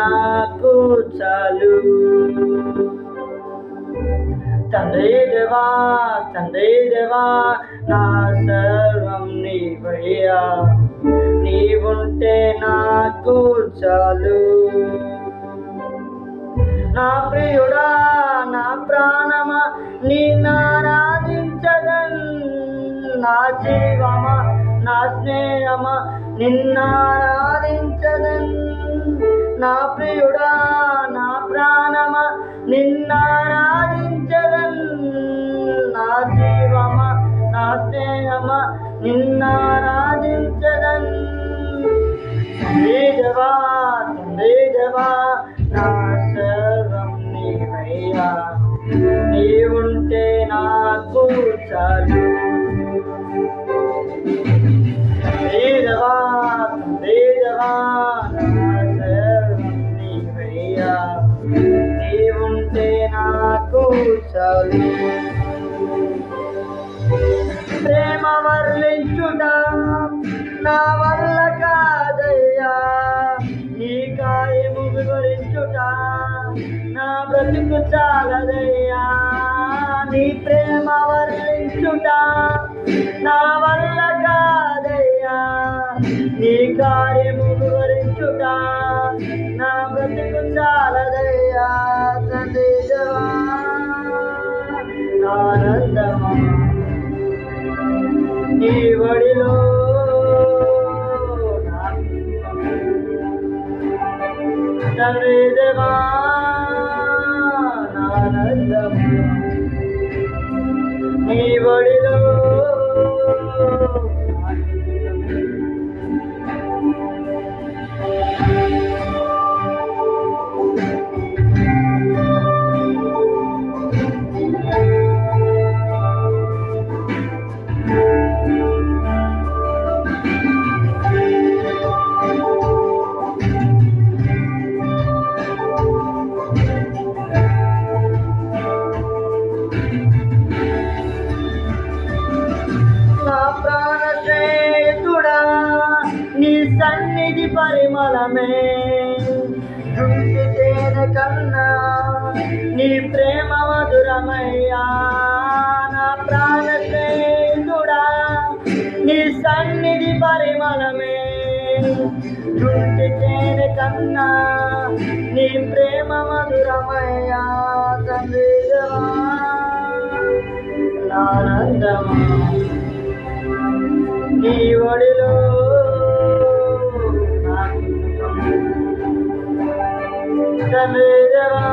నాకు చాలు. తండ్రి దేవా నా సర్వం నీవయ్యా, నీవుంటే నాకు చాలు. నా ప్రియుడా నా ప్రాణమా నిన్నారాధించదన్, నా జీవమా నా స్నేహమా నిన్నారాధించదన్. నా ప్రియుడా నా ప్రాణమా నిన్నారాధించదన్, నా జీవమా నా స్నేహమా నిన్నారాధించదన్. తండ్రి దేవా నా సర్వం నీవయ్యా, నీవుంటే నాకు చాలు. తండ్రి దేవా నా సర్వం నీవయ్యా, నీవుంటే నాకు చాలు. ప్రేమ వర్ణించుట నా వల్ల కాదయ్యా, నీ కార్యము వివరించుట నా బ్రతుకు చాలదయ్యా. నీ ప్రేమ వర్ణించుట నా వల్ల కాదయ్యా, నీ కార్యము వివరించుట నా బ్రతుకు చాలదయ్యా. తండ్రి దేవా ఆనందమా నీ ఒడిలో, తండ్రి దేవా ఆనందమా నీ ఒడిలో. నీ సన్నిధి పరిమళమే జుంటి తేనె కన్నా నీ ప్రేమ మధురమయ్యా. నా ప్రాణ స్నేహితుడా నీ సన్నిధి పరిమళమే జుంటి తేనె కన్నా నీ ప్రేమ మధురమయ్యా. తండ్రి దేవా ఆనందమా నీ ఒడిలో, తండ్రి దేవా